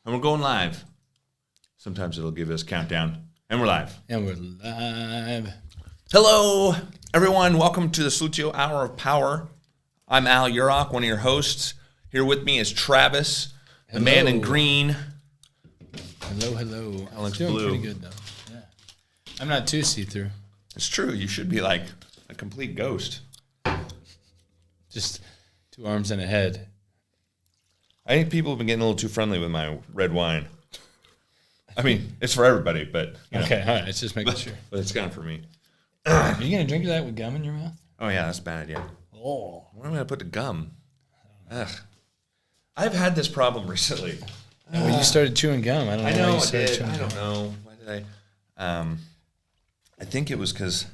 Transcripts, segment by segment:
And we're going live. Sometimes it'll give us a countdown. And we're live. And we're live. Hello, everyone. Welcome to the Salutio Hour of Power. I'm Al Urach, one of your hosts. Here with me is Travis, the man in green. Hello. Alex Doing Blue. pretty good, though. Yeah. I'm not too see-through. It's true. You should be like a complete ghost. Just 2 arms and a head. I think people have been getting a little too friendly with my red wine. I mean, it's for everybody, but you know. Okay, all right. Let's just make sure. But it's kind of for me. Are you going to drink that with gum in your mouth? Oh, yeah, that's a bad idea. Oh. Where am I going to put the gum? Ugh. I've had this problem recently. Well, you started chewing gum. I don't know. I why know you I started did. chewing I gum. don't know. Why did I think it was because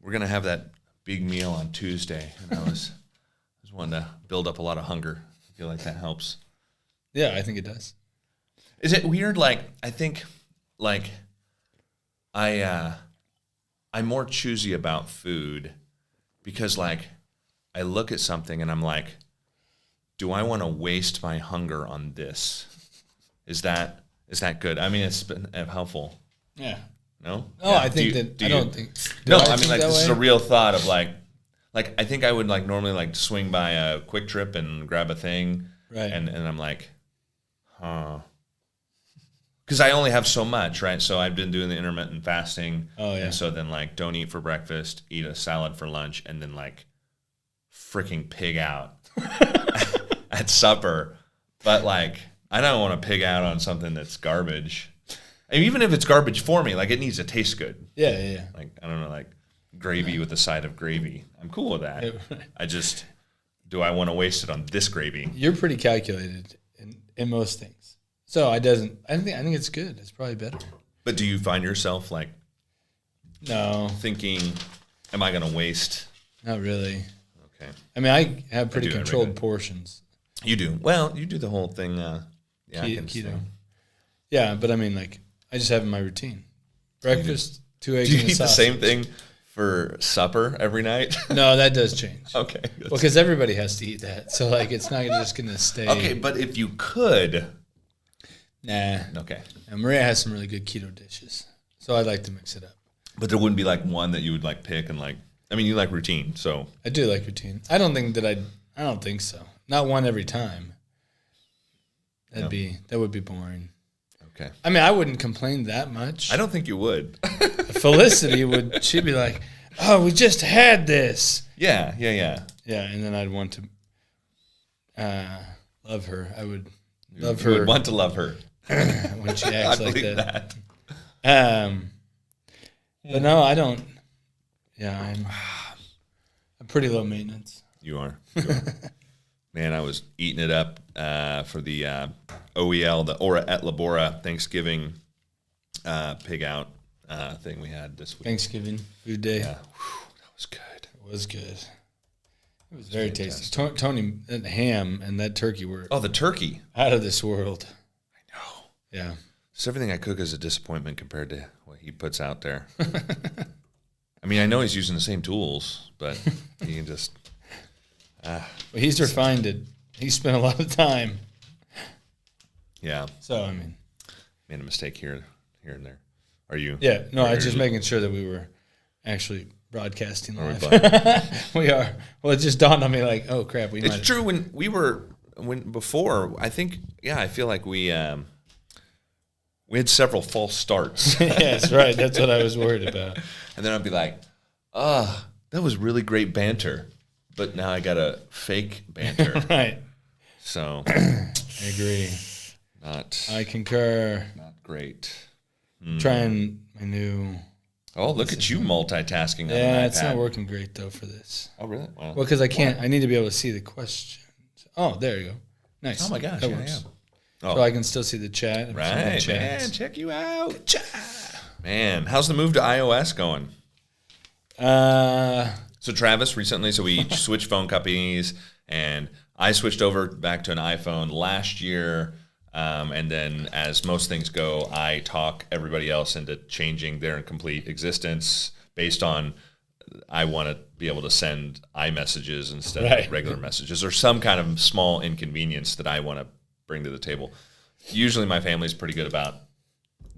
we're going to have that big meal on Tuesday, and I was wanting to build up a lot of hunger. I feel like that helps. Yeah, I think it does. Is it weird? Like, I think, like, I'm more choosy about food because, like, I look at something and I'm like, do I want to waste my hunger on this? Is that good? I mean, it's been helpful. Yeah. No? Oh, Yeah. I think I don't think. do No, I I mean, think like, that this is way? a real thought of, like, I think I would, like, normally, like, swing by a Quick Trip and grab a thing. Right. And I'm like, huh. Because I only have so much, right? So I've been doing the intermittent fasting. Oh, yeah. And so then, like, don't eat for breakfast, eat a salad for lunch, and then, like, freaking pig out at supper. But, like, I don't want to pig out on something that's garbage. And even if it's garbage for me, like, it needs to taste good. Yeah. Like, I don't know, like, gravy with a side of gravy. I'm cool with that. I just, do I want to waste it on this gravy? You're pretty calculated in most things. So I think it's good. It's probably better. But do you find yourself, like, No, thinking, am I going to waste? not really. Okay. I mean, I have pretty do that controlled regularly. portions. You do. Well, you do the whole thing. Yeah, I can see. Keto. Yeah, but I mean, like, I just have it in my routine. Breakfast, 2 eggs Do you and a eat the sausage. same thing for supper every night? No, that does change. Okay. Well, because everybody has to eat that. So, like, it's not just going to stay. Okay, but if you could. Nah. Okay. And Maria has some really good keto dishes. So I'd like to mix it up. But there wouldn't be, like, one that you would, like, pick and, like, I mean, you like routine, so. I do like routine. I don't think so. Not one every time. That would be boring. Okay. I mean, I wouldn't complain that much. I don't think you would. Felicity she'd be like, "Oh, we just had this." Yeah. Yeah, and then I'd want to love her. I would love You her would want to love her. when she I acts like believe that. that. But no, I don't. Yeah, I'm pretty low maintenance. You are. Man, I was eating it up for the OEL, the Ora et Labora Thanksgiving pig out thing we had this week. Thanksgiving food day. Yeah, that was good. It was good. It was very tasty. Tony, that ham and that turkey were Oh, the turkey. out of this world. I know. Yeah. So everything I cook is a disappointment compared to what he puts out there. I mean, I know he's using the same tools, but he can just. Well, he's refined it. He spent a lot of time. Yeah, So, I mean. made a mistake here and there. Are you? Yeah, no, I was just Are you- making sure that we were actually broadcasting Are we live. We are. Well, it just dawned on me like, oh, crap. We It's might. true. When before, I think, I feel like we had several false starts. Yes, right. That's what I was worried about. And then I'd be like, that was really great banter. But now I got a fake banter. Right. So, I agree. I concur. not great. Trying my new. Oh, look at you multitasking on Yeah, an it's not iPad. working great, though, for this. Oh, really? Wow. Well, because I can't. I need to be able to see the questions. Oh, there you go. Nice. Oh, my gosh. That Yeah, works. yeah. Oh, So I can still see the chat. and some of the right, chats. man. Check you out. Man, how's the move to iOS going? So Travis recently, so we switched phone companies, and I switched over back to an iPhone last year. And then, as most things go, I talk everybody else into changing their complete existence based on I want to be able to send iMessages instead Right. of regular messages, or some kind of small inconvenience that I want to bring to the table. Usually my family's pretty good about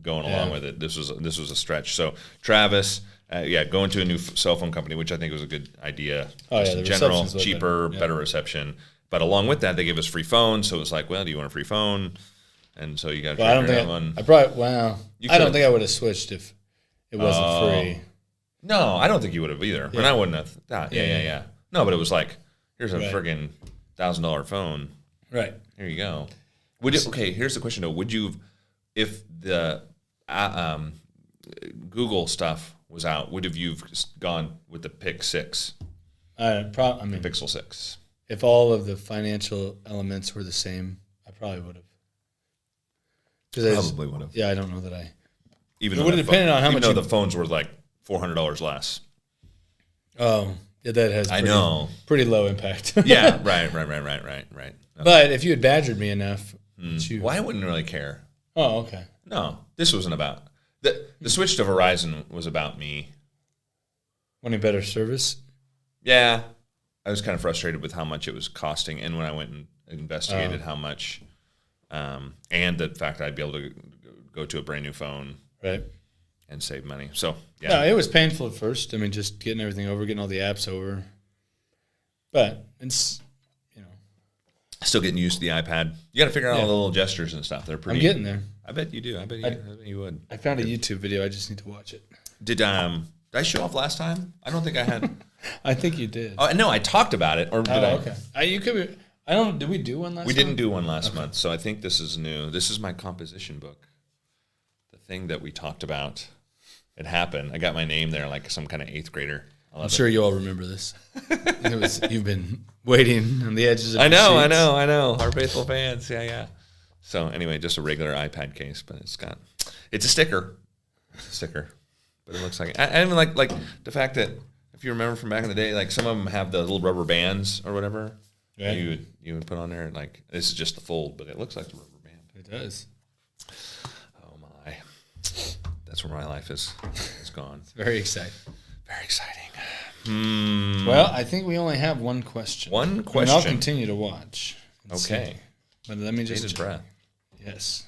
going along with it. This was a stretch. So Travis, going to a new cell phone company, which I think was a good idea. Oh, Just yeah, in the general, reception's a little cheaper, better. Yeah. better reception. But along with that, they gave us free phones. So it was like, well, do you want a free phone? And so you got to Well, I don't figure think out one. I probably. Well, You I don't could. think I would have switched if it wasn't Oh. free. No, I don't think you would have either. And I wouldn't have. Yeah. Yeah. No, but it was like, here's a Right. friggin' $1,000 phone. Right. Here you go. Okay, here's the question though. Would you, if the Google stuff was out, would have you gone with the Pixel 6, I mean, Pixel 6? if all of the financial elements were the same, I probably would have. Probably would have. Yeah, I don't know that I. Even It though would that have depended on how even much though you- the phones were like $400 less. Oh, yeah, that has. I know. Pretty low impact. Yeah, right. No. But if you had badgered me enough, Well, I wouldn't really care. Oh, okay. No, this wasn't about the switch to Verizon was about me. Wanting better service. Yeah, I was kind of frustrated with how much it was costing, and when I went and investigated how much, and the fact that I'd be able to go to a brand new phone Right. and save money. So No, it was painful at first. I mean, just getting everything over, getting all the apps over. But it's, still getting used to the iPad. You got to figure out all the little gestures and stuff. They're pretty. I'm getting there. I bet you do. I bet you would. I found a YouTube video. I just need to watch it. Did I show off last time? I don't think I had. I think you did. Oh no, I talked about it. Or did I? Okay. You could be. I don't. Did we do one last? We time? didn't do one last month, so I think this is new. This is my composition book. The thing that we talked about. It happened. I got my name there like some kind of 8th grader. I'm sure you all remember this. You've been waiting on the edges of I your know. seats. Our faithful fans. Yeah. So anyway, just a regular iPad case, but it's a sticker. But it looks like I even like the fact that if you remember from back in the day, like some of them have the little rubber bands or whatever. Yeah. You would put on there like this is just the fold, but it looks like the rubber band. It does. Oh my, that's where my life is gone. Very exciting. Very exciting. Well, I think we only have one question. One I mean, question. I'll continue to watch. and Okay. see. But let me just Bated breath. Yes.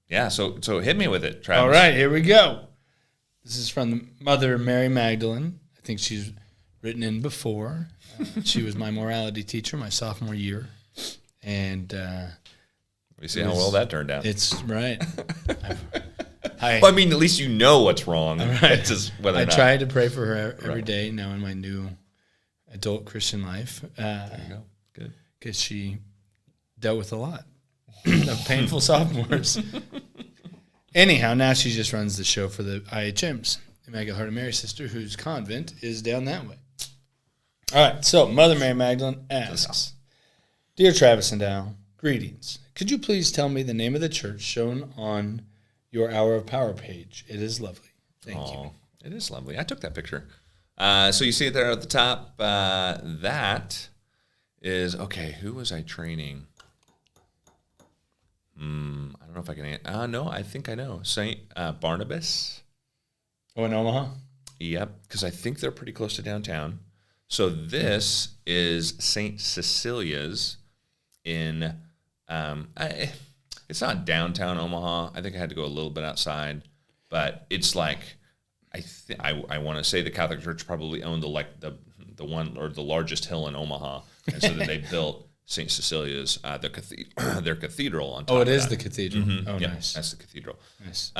Yeah. So hit me with it, Travis. All right, here we go. This is from the Mother Mary Magdalene. I think she's written in before. She was my morality teacher my sophomore year, and We see how well that turned out. it's right. Well, I mean, at least you know what's wrong. It's just whether or I not. try to pray for her every Right. day now in my new adult Christian life. There you go. Good. Because she dealt with a lot of painful sophomores. Anyhow, now she just runs the show for the IHMs, Immaculate Heart of Mary sister, whose convent is down that way. All right, so Mother Mary Magdalene asks, Dear Travis and Al, greetings. Could you please tell me the name of the church shown on your Hour of Power page? It is lovely. Thank you. It is lovely. I took that picture. So you see it there at the top. That is, okay, who was I training? I don't know if I can. No, I think I know. St. Barnabas. Oh, in Omaha? Yep, because I think they're pretty close to downtown. So this is St. Cecilia's in, it's not downtown Omaha. I think I had to go a little bit outside, but it's like, I want to say the Catholic Church probably owned the one or the largest hill in Omaha, and so that they built St. Cecilia's, their cathedral on top. Oh, it of is that. the cathedral. Oh, Yeah, nice. that's the cathedral. Nice.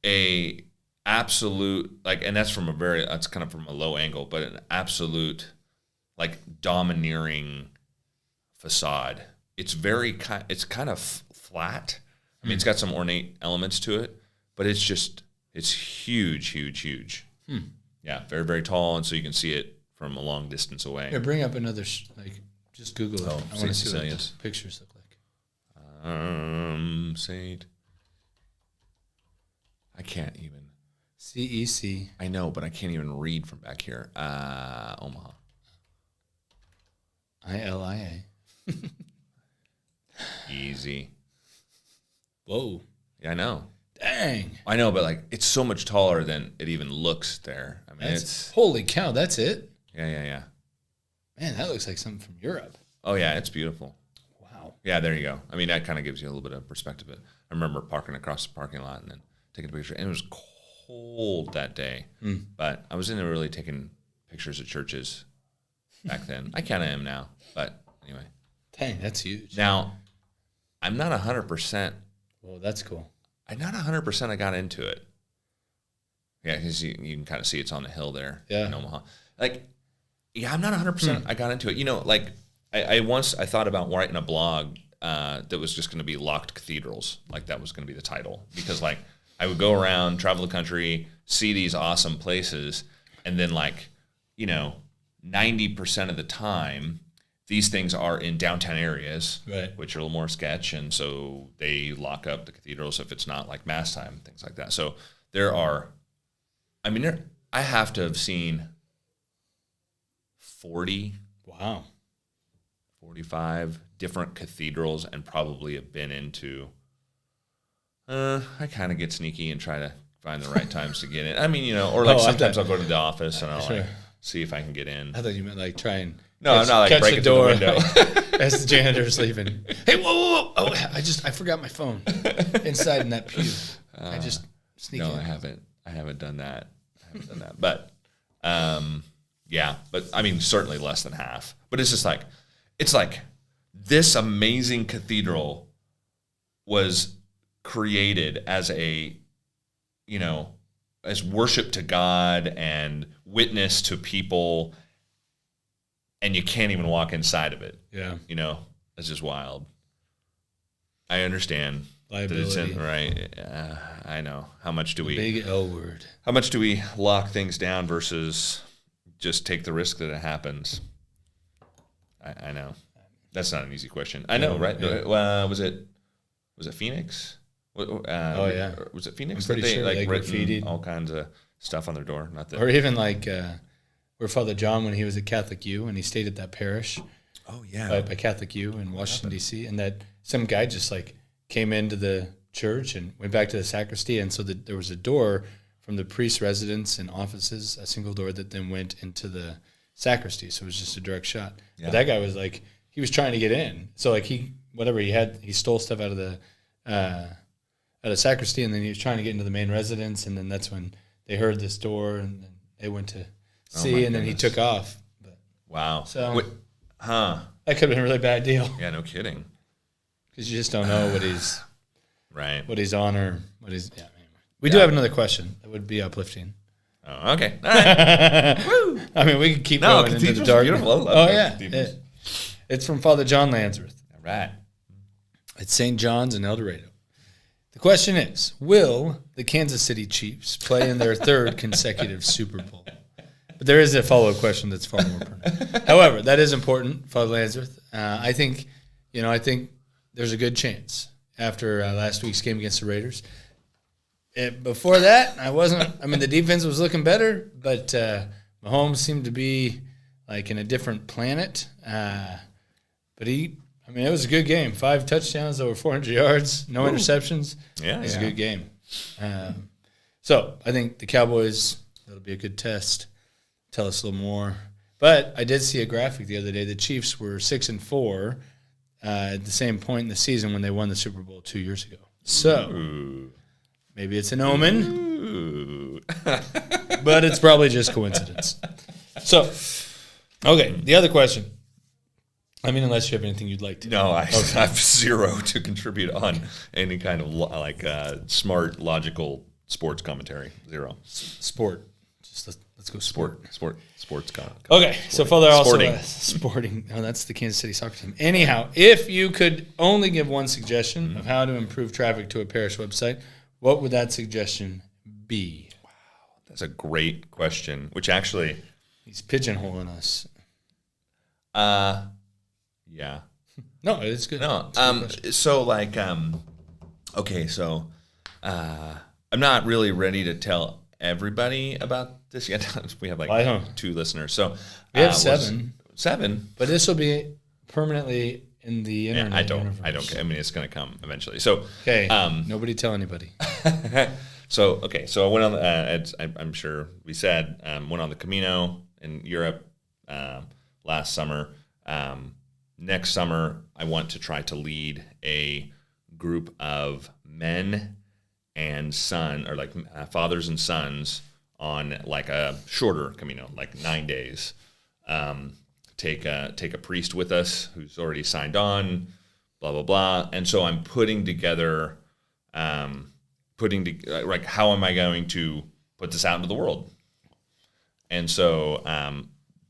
A absolute that's that's kind of from a low angle, but an absolute like domineering facade. It's kind of flat. I mean, it's got some ornate elements to it, but it's huge. Yeah, very, very tall, and so you can see it from a long distance away. Here, bring up another, just Google it. I want to St. see what Cecilia's. the pictures look like. Saint. I can't even. CEC. I know, but I can't even read from back here. Omaha. ILIA. Easy. Whoa. Yeah, I know. Dang. I know, but like it's so much taller than it even looks there. I mean, it's Holy cow, that's it? yeah. Man, that looks like something from Europe. Oh yeah, it's beautiful. Yeah, there you go. I mean, that kind of gives you a little bit of perspective. But I remember parking across the parking lot and then taking a picture. And it was cold that day. But I was into really taking pictures of churches back then. I kind of am now. But anyway. Dang, that's huge. Now, I'm not 100%. Well, that's cool. I'm not 100% I got into it. Yeah, because you can kind of see it's on the hill there in Omaha. Like, yeah, I'm not 100% I got into it. You know, like, I thought about writing a blog that was just going to be Locked Cathedrals. Like, that was going to be the title. Because, like, I would go around, travel the country, see these awesome places, and then, like, you know, 90% of the time, these things are in downtown areas, right, which are a little more sketch, and so they lock up the cathedrals if it's not like mass time, things like that. So I have to have seen 40, wow, 45 different cathedrals and probably have been into, I kind of get sneaky and try to find the right times to get in. I mean, you know, or like sometimes I'll go to the office and I'll like see if I can get in. I thought you meant like try and I'm not like breaking the door through the window as the janitor's leaving. Hey, whoa! Oh, I forgot my phone inside in that pew. I just sneak in. No, I haven't done that. But, yeah. But I mean, certainly less than half. But it's just like, this amazing cathedral was created as a, you know, as worship to God and witness to people, and you can't even walk inside of it. Yeah. You know, it's just wild. I understand. Liability. Right. I know. How much do we... Big L word. How much do we lock things down versus just take the risk that it happens? I know. That's not an easy question. I know, right? Yeah. Was it Phoenix? Oh, yeah. Was it Phoenix? I'm pretty sure like they graffitied all kinds of stuff on their door. Not that. Or even like where Father John, when he was at Catholic U and he stayed at that parish. Oh, yeah. By Catholic U in Washington, D.C. And that some guy just like came into the church and went back to the sacristy. And so there was a door from the priest's residence and offices, a single door that then went into the sacristy. So it was just a direct shot. Yeah. But that guy was like, he was trying to get in. So like he stole stuff out of the sacristy, and then he was trying to get into the main residence. And then that's when they heard this door and then they went to see, and then he took off. But, wow. So, that could have been a really bad deal. Yeah, no kidding. Because you just don't know what he's right, what he's on or what he's. Yeah. Anyway. We do have another question that would be uplifting. Oh, okay. All right. Woo. I mean, we could keep going into the dark. Oh yeah, it's from Father John Lansworth. All right. It's St. John's in El Dorado. The question is, will the Kansas City Chiefs play in their third consecutive Super Bowl? But there is a follow-up question that's far more pertinent. However, that is important, Father Lansworth. I think there's a good chance after last week's game against the Raiders. Before that, the defense was looking better, but Mahomes seemed to be like in a different planet. But it was a good game. 5 touchdowns, over 400 yards, no interceptions. Yeah, it was a good game. So I think the Cowboys, that'll be a good test. Tell us a little more. But I did see a graphic the other day. The Chiefs were 6-4 at the same point in the season when they won the Super Bowl 2 years ago. So maybe it's an omen, but it's probably just coincidence. So, okay, the other question. I mean, unless you have anything you'd like to. No, I have zero to contribute on any kind of smart, logical sports commentary. Zero. Sport. Just let's go sport. Sports commentary. Okay, so Father also sporting. Oh, that's the Kansas City soccer team. Anyhow, if you could only give one suggestion of how to improve traffic to a parish website, what would that suggestion be? Wow, that's a great question. Which actually, he's pigeonholing us. Yeah. No, it's good. No. Okay, so I'm not really ready to tell everybody about this yet. We have 2 listeners. So we have 7. 7. But this will be permanently in the internet. I don't care. I mean, it's going to come eventually. So okay. Nobody tell anybody. So I went on. I'm sure we said went on the Camino in Europe last summer. next summer, I want to try to lead a group of men and fathers and sons on like a shorter Camino, like 9 days. Take a priest with us who's already signed on, blah, blah, blah. And so I'm putting together, like, how am I going to put this out into the world? And so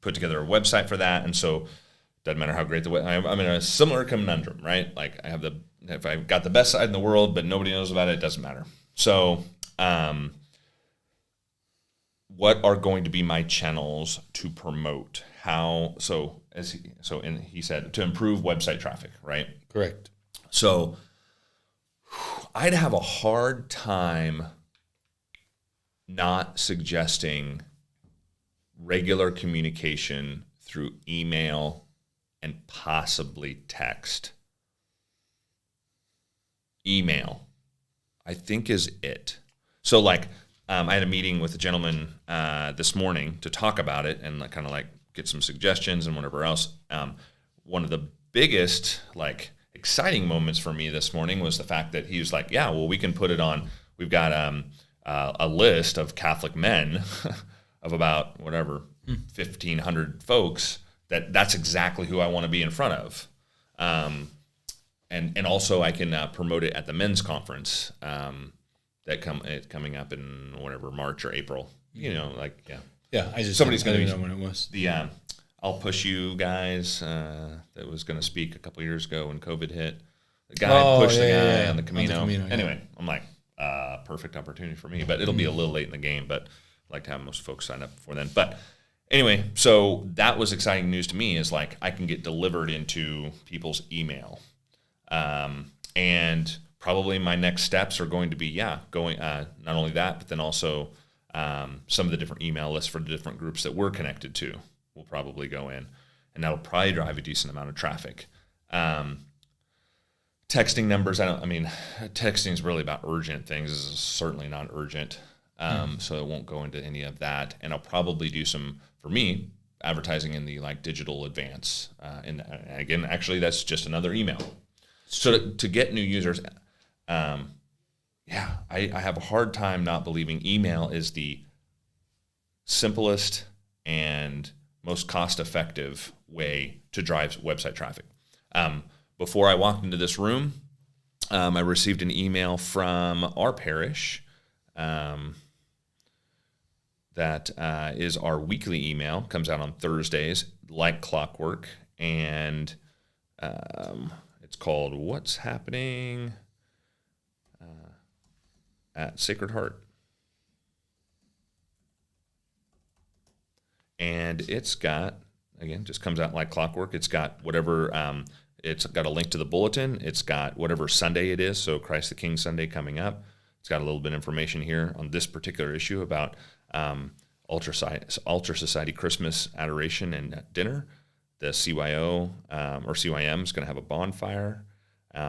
put together a website for that. And so doesn't matter how great I'm in a similar conundrum, right? Like if I've got the best site in the world, but nobody knows about it, it doesn't matter. So what are going to be my channels to promote? He said to improve website traffic, right? Correct. So I'd have a hard time not suggesting regular communication through email and possibly text. Email, I think, is it. So like I had a meeting with a gentleman this morning to talk about it and kind of like get some suggestions and whatever else. One of the biggest exciting moments for me this morning was the fact that he was like, yeah, well, we can put it on. We've got a list of Catholic men of about 1,500 folks that's exactly who I want to be in front of. And also I can promote it at the men's conference it's coming up in March or April. Yeah. Yeah, I just somebody's going to know when it was. I'll Push You guys that was going to speak a couple years ago when COVID hit. The guy pushed the guy on the Camino. Anyway, I'm like, perfect opportunity for me, but it'll be a little late in the game. But I'd like to have most folks sign up before then. But anyway, so that was exciting news to me. Is like I can get delivered into people's email, and probably my next steps are going to be going not only that, but then also some of the different email lists for the different groups that we're connected to will probably go in, and that'll probably drive a decent amount of traffic. Texting numbers, texting is really about urgent things. This is certainly not urgent, so it won't go into any of that. And I'll probably do some, for me, advertising in the digital advance. And again, actually, that's just another email. So to get new users, I have a hard time not believing email is the simplest and most cost-effective way to drive website traffic. Before I walked into this room, I received an email from our parish that is our weekly email, comes out on Thursdays, like clockwork, and it's called What's Happening at Sacred Heart. And it's got, again, just comes out like clockwork. It's got whatever, it's got a link to the bulletin. It's got whatever Sunday it is, so Christ the King Sunday coming up. It's got a little bit of information here on this particular issue about Altar Society Christmas Adoration and Dinner. The CYO or CYM is going to have a bonfire.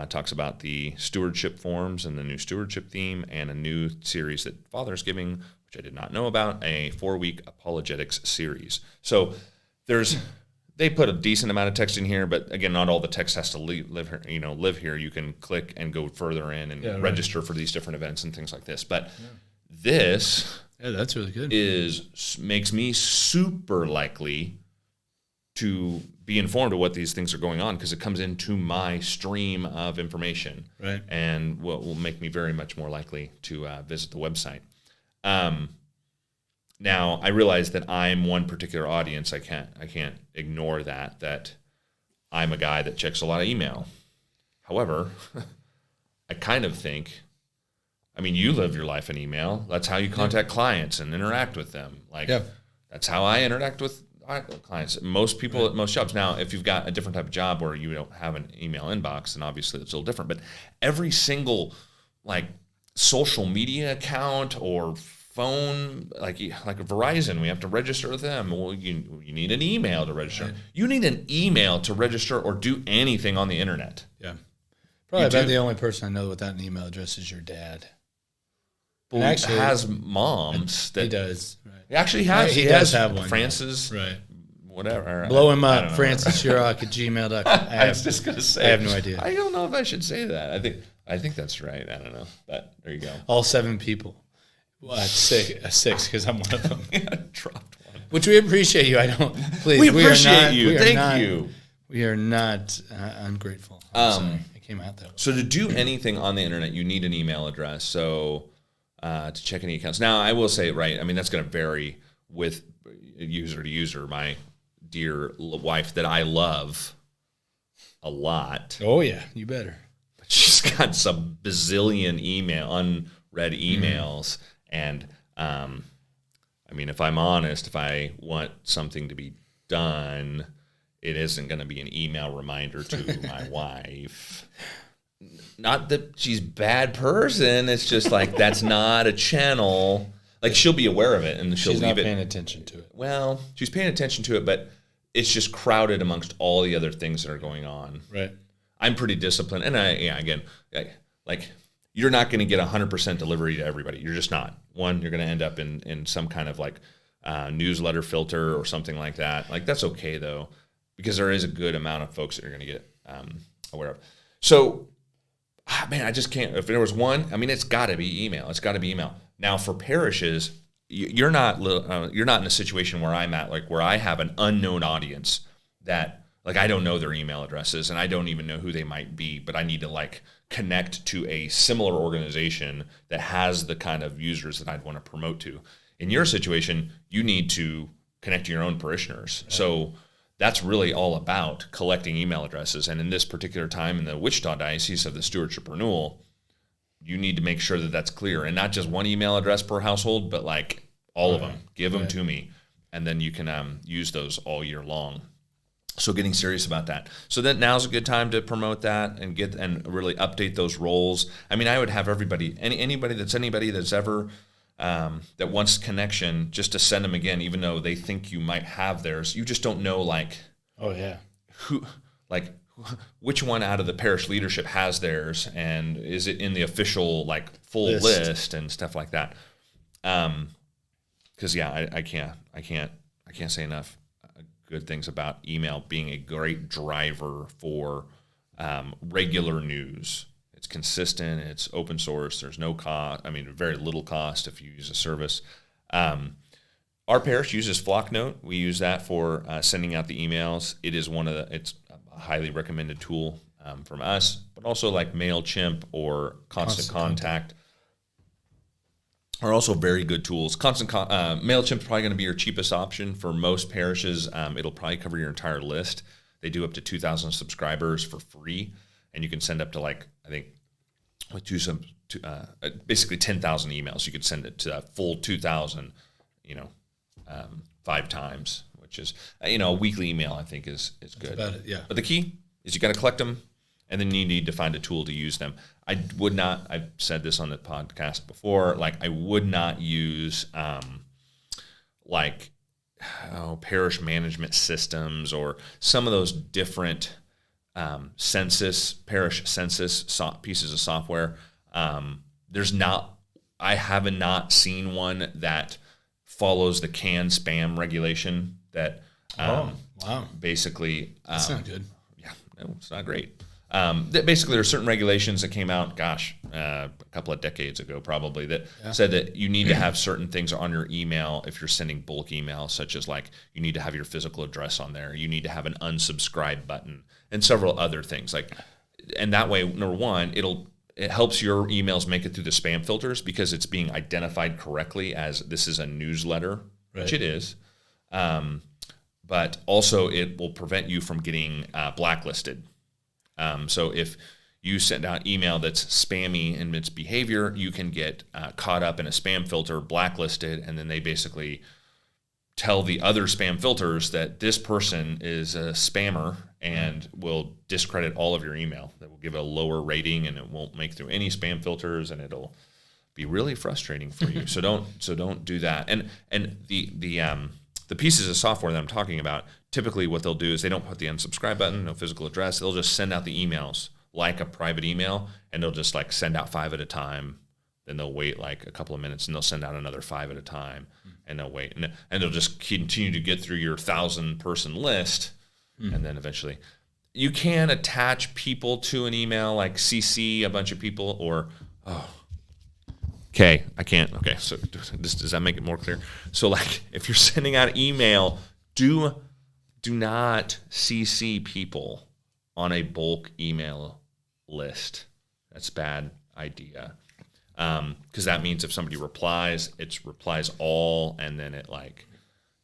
Talks about the stewardship forms and the new stewardship theme, and a new series that Father's giving, which I did not know about, a 4-week apologetics series. So they put a decent amount of text in here, but again, not all the text has to live here. You can click and go further in and register for these different events and things like this. But this that's really good. Makes me super likely to be informed of what these things are going on, because it comes into my stream of information, right? And will make me very much more likely to visit the website. Now I realize that I'm one particular audience. I can't ignore that I'm a guy that checks a lot of email. However, I kind of think, you live your life in email. That's how you contact clients and interact with them. That's how I interact with clients. Most people at most jobs. Now, if you've got a different type of job where you don't have an email inbox, then obviously it's a little different. But every single social media account or phone, like Verizon, we have to register with them. Well, you need an email to register. Right. You need an email to register or do anything on the internet. Yeah. Probably about the only person I know without an email address is your dad. Well, actually, has moms that he does. Right. He actually has. He does have one. France's whatever. Blow him I don't up, know. francisshirok@gmail.com. I was just gonna say. I have no idea. I don't know if I should say that. I think that's right. I don't know. But there you go. All 7 people. Well, six because I'm one of them. Yeah, dropped one. Which we appreciate you. I don't. Please, We are appreciate not- you. we are Thank not- you. We are not ungrateful. I'm sorry. It came out that way. So to do anything on the internet, you need an email address. So to check any accounts. Now, I will say, right, I mean, that's going to vary with user to user. My dear wife that I love a lot, Oh yeah, you better. she's got some bazillion unread emails. And I mean, if I'm honest, if I want something to be done, it isn't going to be an email reminder to my wife. Not that she's a bad person. It's just like that's not a channel. Like she'll be aware of it and she'll She's leave not it. paying attention to it. Well, she's paying attention to it, but it's just crowded amongst all the other things that are going on. Right. I'm pretty disciplined, and like you're not going to get 100% delivery to everybody. You're just not. One, you're going to end up in some kind of like newsletter filter or something like that. Like that's okay though, because there is a good amount of folks that you're going to get aware of. So, man, I just can't. If there was one, I mean, it's got to be email. It's got to be email. Now for parishes, you're not in a situation where I'm at, like where I have an unknown audience that like I don't know their email addresses and I don't even know who they might be, but I need to like connect to a similar organization that has the kind of users that I'd want to promote to. In your situation, you need to connect to your own parishioners. Right. So that's really all about collecting email addresses. And in this particular time in the Wichita Diocese of the Stewardship Renewal, you need to make sure that that's clear and not just one email address per household, but like all of them. Give them to me, and then you can use those all year long. So getting serious about that. So then now's a good time to promote that and really update those roles. I mean, I would have everybody, anybody that's ever that wants connection, just to send them again, even though they think you might have theirs. You just don't know like which one out of the parish leadership has theirs, and is it in the official like full list and stuff like that. Because I can't say enough good things about email being a great driver for regular news. It's consistent. It's open source. There's no cost. I mean, very little cost if you use a service. Our parish uses Flocknote. We use that for sending out the emails. It's a highly recommended tool from us, but also like MailChimp or Constant Contact are also very good tools. MailChimp is probably going to be your cheapest option for most parishes. It'll probably cover your entire list. They do up to 2,000 subscribers for free, and you can send up to like, I think, basically 10,000 emails. You could send it to that full 2,000, 5 times, which is, a weekly email I think is good. That's about it, yeah. But the key is you got to collect them, and then you need to find a tool to use them. I've said this on the podcast before, like I would not use parish management systems or some of those different parish census pieces of software. I have not seen one that follows the CAN spam regulation that basically that's not good. Yeah, no, it's not great. Basically, there are certain regulations that came out, a couple of decades ago probably, that said that you need to have certain things on your email if you're sending bulk emails, such as like you need to have your physical address on there, you need to have an unsubscribe button, and several other things. And that way, number one, it helps your emails make it through the spam filters because it's being identified correctly as this is a newsletter, which it is. But also, it will prevent you from getting blacklisted. So if you send out email that's spammy in its behavior, you can get caught up in a spam filter, blacklisted, and then they basically tell the other spam filters that this person is a spammer and will discredit all of your email. That will give it a lower rating, and it won't make through any spam filters, and it'll be really frustrating for you. So don't do that. And the pieces of software that I'm talking about, typically what they'll do is they don't put the unsubscribe button, no physical address. They'll just send out the emails like a private email, and they'll just like send out 5 at a time, then they'll wait like a couple of minutes and they'll send out another 5 at a time, and they'll wait, and they'll just continue to get through your 1,000-person list, and then eventually you can attach people to an email, like CC a bunch of people, or okay, I can't. Okay, so does that make it more clear? So like if you're sending out email, do not CC people on a bulk email list. That's a bad idea. Because that means if somebody replies, it replies all, and then it like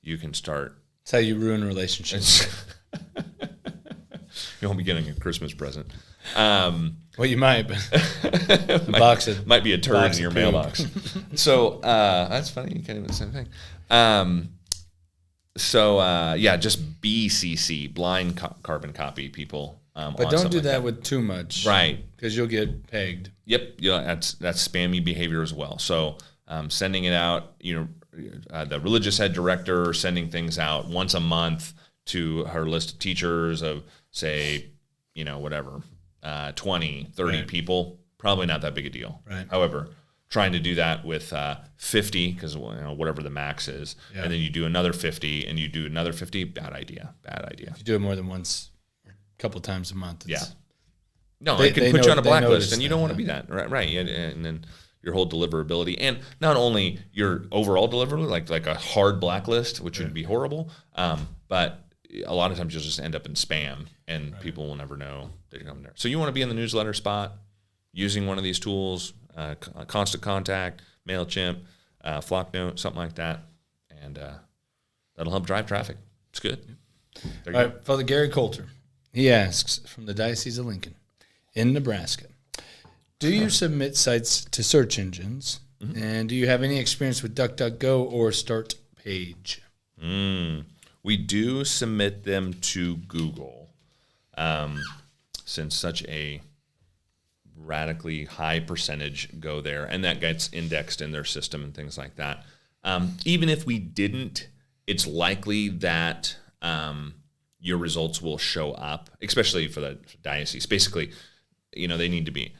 you can start. That's how you ruin relationships. You won't be getting a Christmas present. Well, you might, but a box of might be a turd box in your of poop. mailbox. So that's funny. You can't even the same thing. Just BCC, blind carbon copy people. But don't do that with too much, right? Because you'll get pegged. Yep, that's spammy behavior as well. So sending it out, the religious head director sending things out once a month to her list of teachers of say, 20, 30 right. people, probably not that big a deal. Right. However, trying to do that with 50, because whatever the max is, yeah. and then you do another 50, and you do another 50, bad idea. If you do it more than once, or a couple times a month, no, they it can put you on a blacklist, notice and you don't want to be that, right? And then your whole deliverability, and not only your overall deliverability, like a hard blacklist, which would be horrible, but a lot of times you'll just end up in spam, and people will never know that you're coming there. So you want to be in the newsletter spot, using one of these tools, Constant Contact, MailChimp, Flocknote, something like that, and that'll help drive traffic. It's good. There you All go. right, Father Gary Coulter. He asks from the Diocese of Lincoln in Nebraska, do you submit sites to search engines, and do you have any experience with DuckDuckGo or Start Page? We do submit them to Google, since such a radically high percentage go there, and that gets indexed in their system and things like that. Even if we didn't, it's likely that your results will show up, especially for the diocese. Basically, they need to be.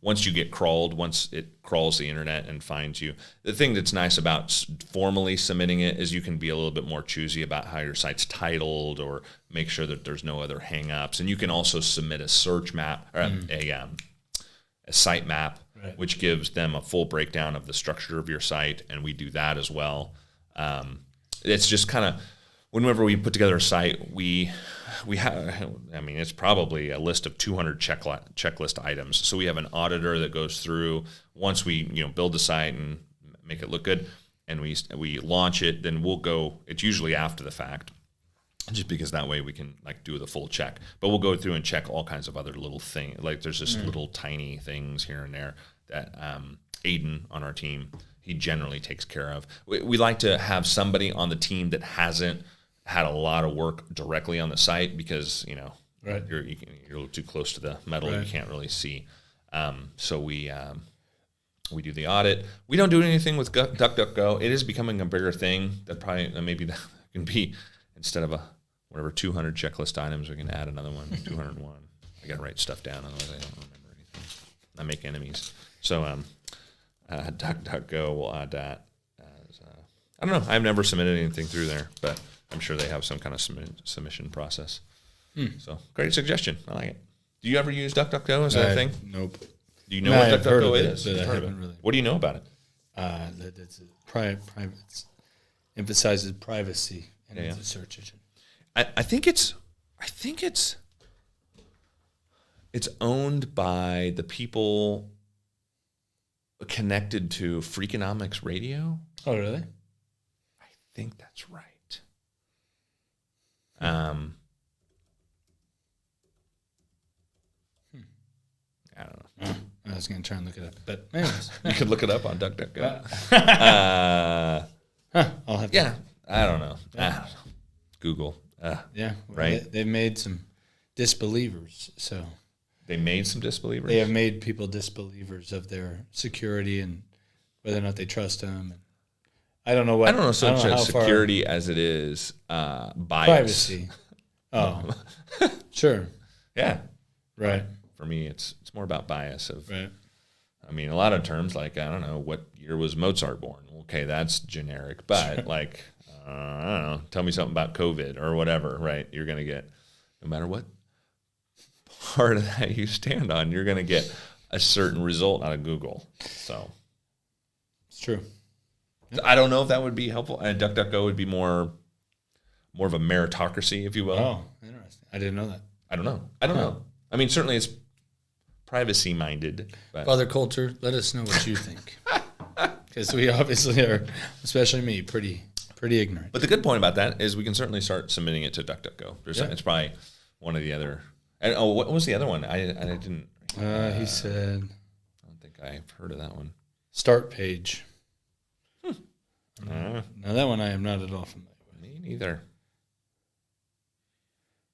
Once you get crawled, once it crawls the internet and finds you, the thing that's nice about formally submitting it is you can be a little bit more choosy about how your site's titled, or make sure that there's no other hang-ups. And you can also submit a search map, or a site map, right, which gives them a full breakdown of the structure of your site, and we do that as well. It's just kind of, whenever we put together a site, we have, it's probably a list of 200 checklist items. So we have an auditor that goes through, once we build the site and make it look good, and we launch it, then we'll go, it's usually after the fact, just because that way we can do the full check. But we'll go through and check all kinds of other little things. Like there's just little tiny things here and there that Aiden on our team, he generally takes care of. We like to have somebody on the team that hasn't had a lot of work directly on the site, because right, you're a little too close to the metal, right, you can't really see. So we do the audit. We don't do anything with DuckDuckGo. It is becoming a bigger thing. That maybe that can be, instead of 200 checklist items, we can add another one, 201. I got to write stuff down, otherwise I don't remember anything. I make enemies. So DuckDuckGo will add that. I don't know. I've never submitted anything through there, but I'm sure they have some kind of submission process. So great suggestion. I like it. Do you ever use DuckDuckGo? Is that a thing? Nope. Do you know what I've heard of DuckDuckGo it, is? but I You've heard of haven't it. really. What do you know about it? That it's a private, emphasizes privacy, and it's Yeah. a search engine. I think it's owned by the people connected to Freakonomics Radio. Oh, really? I think that's right. I don't know. I was going to try and look it up, but anyways. You could look it up on DuckDuckGo. I'll have Yeah, I don't know. Google. Yeah, Right. They've made some disbelievers, so They made some disbelievers. they have made people disbelievers of their security and whether or not they trust them. And I don't know what. I don't know so much how far- security as it is bias. privacy. Oh, sure, Yeah. right, For me, it's more about bias of right. I mean, a lot of terms like, I don't know, what year was Mozart born? Okay, that's generic. But like, I don't know, tell me something about COVID or whatever, right? You're going to get, no matter what part of that you stand on, you're going to get a certain result out of Google. So It's true. I don't know if that would be helpful. And DuckDuckGo would be more of a meritocracy, if you will. Oh, interesting. I didn't know that. I don't know. I mean, certainly it's privacy minded. But Father Coulter, let us know what you think. Because we obviously are, especially me, pretty ignorant. But the good point about that is we can certainly start submitting it to DuckDuckGo. It's probably one of the other. And, what was the other one? I didn't. He said. I don't think I've heard of that one. Start page. Now that one I am not at all familiar with. Me neither.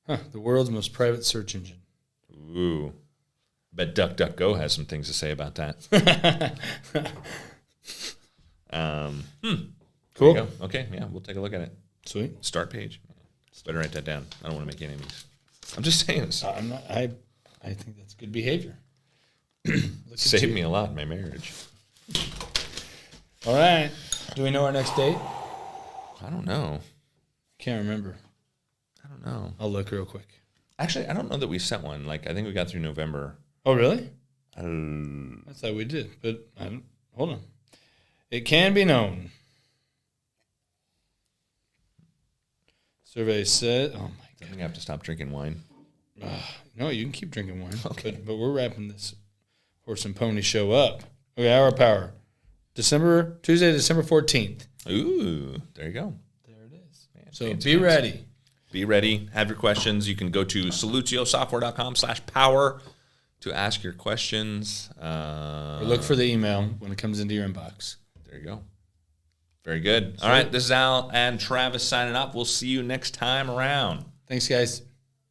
Huh, the world's most private search engine. Ooh. Bet DuckDuckGo has some things to say about that. Cool. There you go. Okay, yeah, we'll take a look at it. Sweet. Start page. Better write that down. I don't want to make enemies. I'm just saying this. I'm not. I think that's good behavior. Saved me a lot in my marriage. All right. Do we know our next date? I don't know. Can't remember. I don't know. I'll look real quick. Actually, I don't know that we sent one. Like, I think we got through November. Oh, really? I thought we did, but I don't. Hold on. It can be known. Survey said, oh my think I have to stop drinking wine. No, you can keep drinking wine. Okay. But we're wrapping this horse and pony show up. Okay, Hour of Power. Tuesday, December 14th. Ooh, there you go. There it is. Man, So fancy, be ready. Be ready. Have your questions. You can go to solutiosoftware.com/power to ask your questions. Or look for the email when it comes into your inbox. There you go. Very good. All right, this is Al and Travis signing up. We'll see you next time around. Thanks, guys.